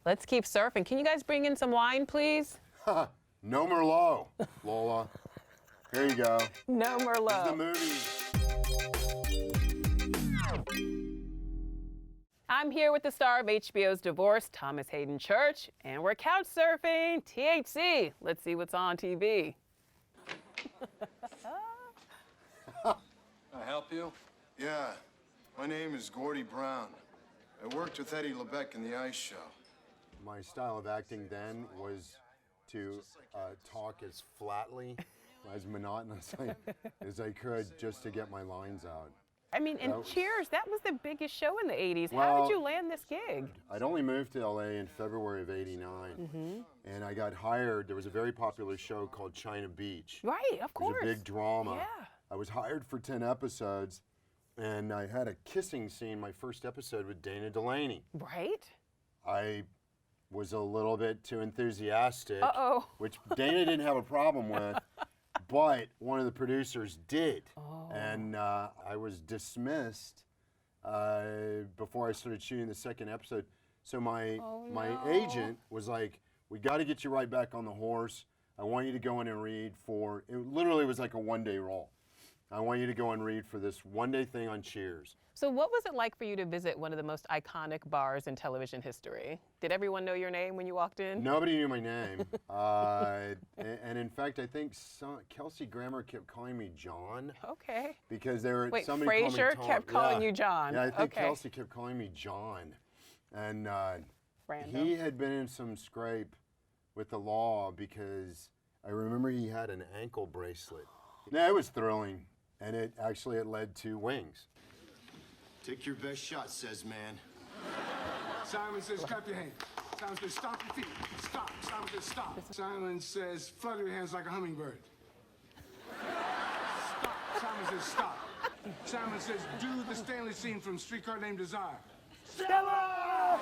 Let's keep surfing. Can you guys bring in some wine, please? No Merlot, Lola. Here you go. No Merlot. This is the movie. I'm here with the star of HBO's Divorce, Thomas Haden Church, and we're couch surfing. THC. Let's see what's on TV. Can I help you? Yeah, my name is Gordy Brown. I worked with Eddie LeBecq in the Ice Show. My style of acting then was to talk as flatly, as monotonously as I could just to get my lines out. I mean, and Cheers, that was the biggest show in the 80s. Well, how did you land this gig? I'd only moved to LA in February of '89, and I got hired. There was a very popular show called China Beach. Right, of course. It was a big drama. Yeah. I was hired for 10 episodes, and I had a kissing scene my first episode with Cara Delevigne. Right? I was a little bit too enthusiastic, which Dana didn't have a problem with, but one of the producers did. And I was dismissed before I started shooting the second episode. So my agent was like, we got to get you right back on the horse. I want you to go in and read for, it literally was like a one-day role. I want you to go and read for this one-day thing on Cheers. So what was it like for you to visit one of the most iconic bars in television history? Did everyone know your name when you walked in? Nobody knew my name. And in fact, I think Kelsey Grammer kept calling me John. Okay. Because they were, wait, somebody called me Frasier Tom. kept calling you John. Yeah, I think Kelsey kept calling me John. And he had been in some scrape with the law because I remember he had an ankle bracelet. No, it was thrilling. And it led to Wings. Take your best shot, says man. Simon says, clap your hands. Simon says, stop your feet. Stop. Simon says, stop. Simon says, flutter your hands like a hummingbird. Stop. Simon says, stop. Simon says, do the Stanley scene from Streetcar Named Desire. Stella!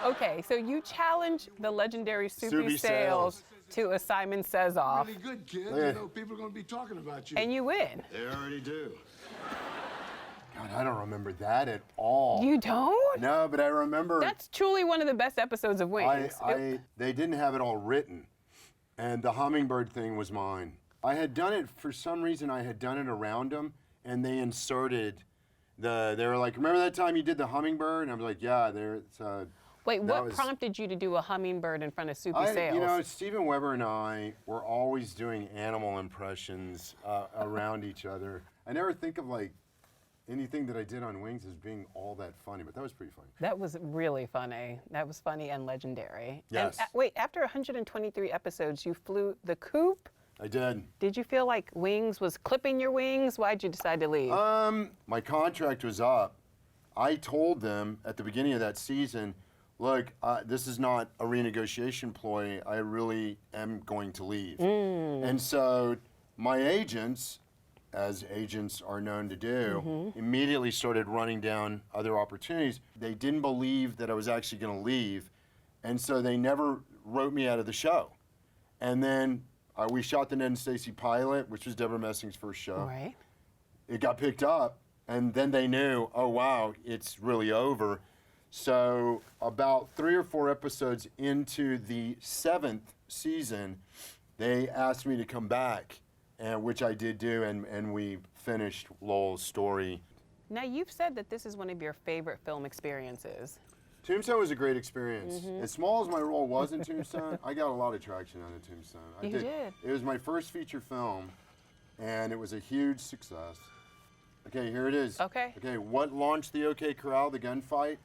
Okay, so you challenged the legendary Soupy Sales to a Simon Says Off. Really good, kid. You know, people are going to be talking about you. And you win. They already do. God, I don't remember that at all. You don't? No, but I remember. That's truly one of the best episodes of Wings. They didn't have it all written, and the hummingbird thing was mine. I had done it, for some reason, I had done it around them, and they inserted they were like, remember that time you did the hummingbird? And I was like, yeah, wait, what prompted you to do a hummingbird in front of Soupy Sales? You know, Steven Weber and I were always doing animal impressions around each other. I never think of like anything that I did on Wings as being all that funny, but that was pretty funny. That was really funny. That was funny and legendary. Yes. And, wait, after 123 episodes, you flew the coop? I did. Did you feel like Wings was clipping your wings? Why'd you decide to leave? My contract was up. I told them at the beginning of that season, look, this is not a renegotiation ploy. I really am going to leave. And so my agents, as agents are known to do, immediately started running down other opportunities. They didn't believe that I was actually going to leave, and so they never wrote me out of the show. And then we shot the Ned and Stacey pilot, which was Deborah Messing's first show. Right. It got picked up, and then they knew, oh wow, it's really over. So about 3 or 4 episodes into the 7th season, they asked me to come back, which I did do, and we finished Lowell's story. Now, you've said that this is one of your favorite film experiences. Tombstone was a great experience. As small as my role was in Tombstone, I got a lot of traction out of Tombstone. You did. It was my first feature film, and it was a huge success. Okay, here it is. Okay. Okay, what launched the OK Corral, the gunfight?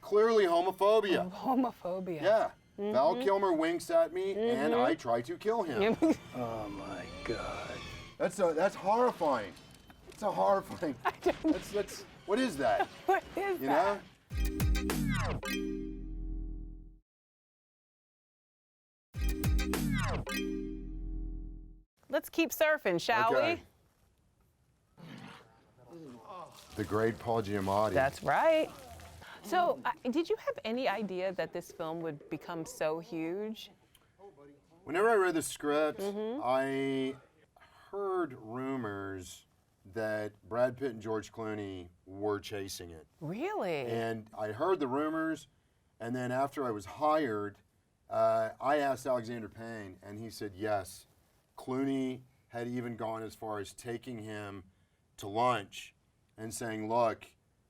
Clearly homophobia. Homophobia. Yeah. Val Kilmer winks at me, and I try to kill him. Oh, my God. That's horrifying. It's a horrifying. What is that? What is You that? know? Let's keep surfing, shall Okay. The great Paul Giamatti. we? That's right. So, did you have any idea that this film would become so huge? Whenever I read the script, I heard rumors that Brad Pitt and George Clooney were chasing it. Really? And I heard the rumors, And then after I was hired, I asked Alexander Payne, and he said yes. Clooney had even gone as far as taking him to lunch and saying, look,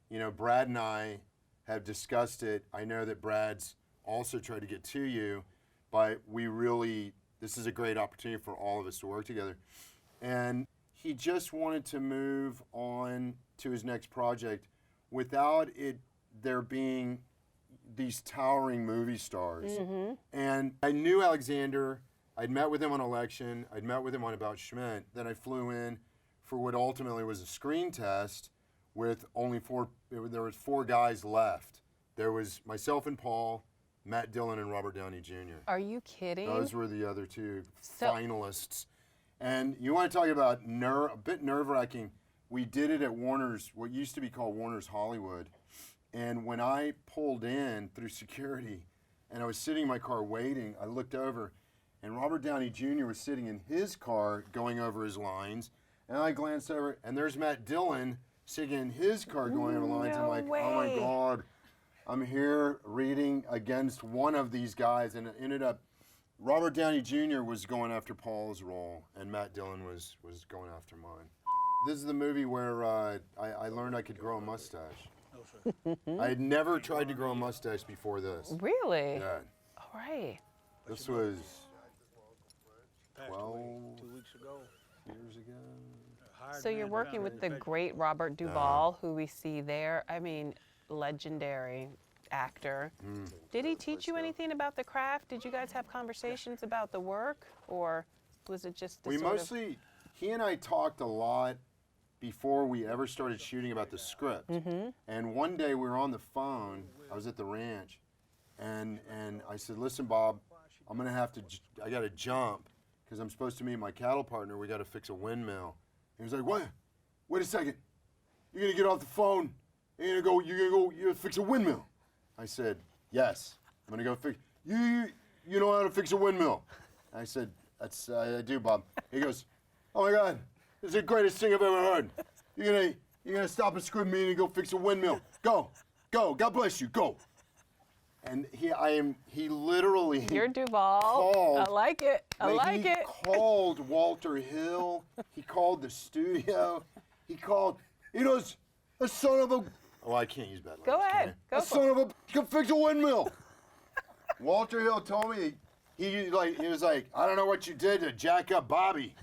you know, Brad and I have discussed it. I know that Brad's also tried to get to you, but this is a great opportunity for all of us to work together. And he just wanted to move on to his next project without there being these towering movie stars. And I knew Alexander. I'd met with him on Election. I'd met with him on About Schmidt. Then I flew in for what ultimately was a screen test with only there was 4 guys left. There was myself and Paul, Matt Dillon, and Robert Downey Jr. Are you kidding? Those were the other 2 finalists. And you want to talk about a bit nerve-wracking. We did it at Warner's, what used to be called Warner's Hollywood. And when I pulled in through security and I was sitting in my car waiting, I looked over and Robert Downey Jr. was sitting in his car going over his lines. And I glanced over and there's Matt Dillon sitting in his car going over lines. I'm like, oh my God, I'm here reading against one of these guys. And it ended up, Robert Downey Jr. was going after Paul's role and Matt Dillon was going after mine. This is the movie where I learned I could grow a mustache. I had never tried to grow a mustache before this. Really? Yeah. All right. This was 12 2 weeks ago. years ago. So you're working with the great Robert Duvall, who we see there. I mean, legendary actor. Did he teach you anything about the craft? Did you guys have conversations about the work, or was it just the he and I talked a lot before we ever started shooting about the script. And one day we were on the phone, I was at the ranch, and I said, listen, Bob, I got to jump, because I'm supposed to meet my cattle partner, we got to fix a windmill. And he was like, what? Wait a second, you're going to get off the phone, and you're going to fix a windmill. I said, yes, I'm going to go fix, you know how to fix a windmill. I said, I do, Bob. He goes, oh my God, this is the greatest thing I've ever heard. You're gonna stop a script meeting and go fix a windmill. Go, God bless you, go. And he literally You're Duvall. called. I like it. He called Walter Hill. He called the studio. He goes, a son of a. Oh, I can't use bad language. Go ahead. Go a for son of a can fix a windmill. Walter Hill told me he was like, I don't know what you did to jack up Bobby,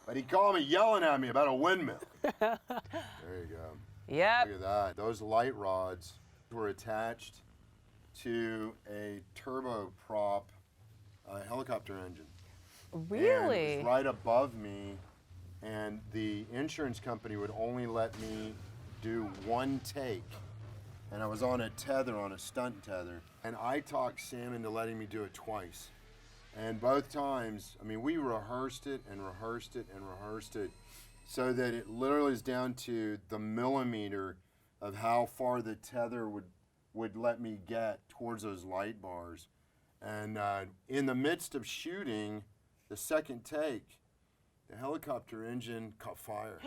but he called me yelling at me about a windmill. There you go. Yep. Look at that. Those light rods were attached to a turboprop helicopter engine. Really? And it was right above me, and the insurance company would only let me do 1 take. And I was on a tether, on a stunt tether. And I talked Sam into letting me do it twice. And both times, I mean, we rehearsed it and rehearsed it and rehearsed it so that it literally is down to the millimeter of how far the tether would let me get towards those light bars. And in the midst of shooting the second take, the helicopter engine caught fire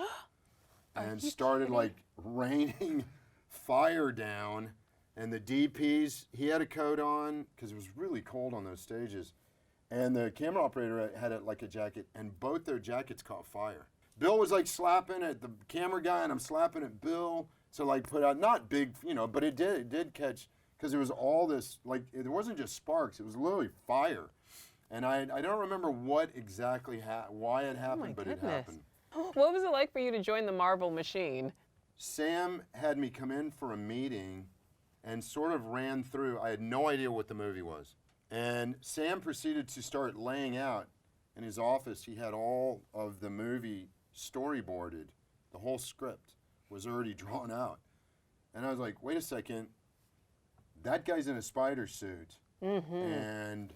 and started like raining fire down. And the DPs, he had a coat on because it was really cold on those stages. And the camera operator had like a jacket, and both their jackets caught fire. Bill was like slapping at the camera guy, and I'm slapping at Bill. So like put out, not big, but it did catch, because it was all this, like, it wasn't just sparks, it was literally fire. And I don't remember what exactly, why it happened, but it happened. What was it like for you to join the Marvel machine? Sam had me come in for a meeting and sort of ran through, I had no idea what the movie was. And Sam proceeded to start laying out in his office. He had all of the movie storyboarded. The whole script was already drawn out. And I was like, wait a second, that guy's in a spider suit. And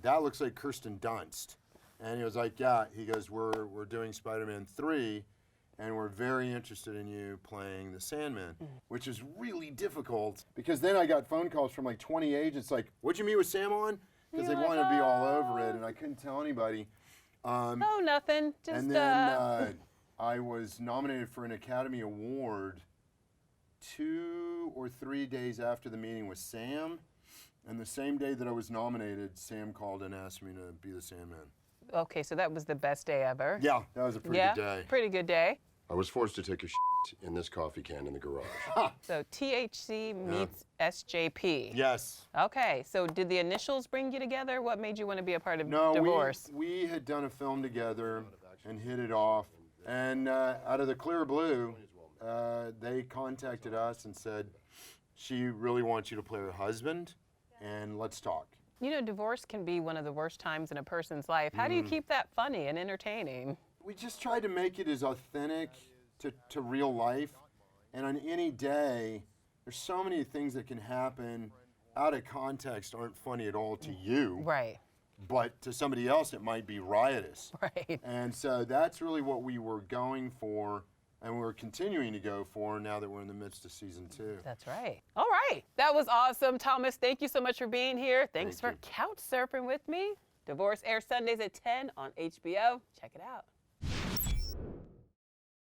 that looks like Kirsten Dunst. And he was like, yeah, he goes, we're doing Spider-Man 3, and we're very interested in you playing the Sandman, which is really difficult, because then I got phone calls from like 20 agents like, what'd you meet with Sam on? Because they wanted to be all over it, and I couldn't tell anybody. Oh, nothing. Just, and then I was nominated for an Academy Award 2 or 3 days after the meeting with Sam. And the same day that I was nominated, Sam called and asked me to be the Sandman. Okay, so that was the best day ever. Yeah, that was a pretty good day. Pretty good day. I was forced to take a in this coffee can in the garage. So THC meets SJP. Yes. Okay, so did the initials bring you together? What made you want to be a part of No, Divorce? we had done a film together and hit it off. And out of the clear blue, they contacted us and said, she really wants you to play her husband, and let's talk. You know, divorce can be one of the worst times in a person's life. How do you keep that funny and entertaining? We just tried to make it as authentic to real life. And on any day, there's so many things that can happen out of context aren't funny at all to you. Right. But to somebody else, it might be riotous. Right. And so that's really what we were going for, and we're continuing to go for now that we're in the midst of season 2. That's right. All right. That was awesome. Thomas, thank you so much for being here. Thanks for Thank you. couch surfing with me. Divorce airs Sundays at 10 on HBO. Check it out.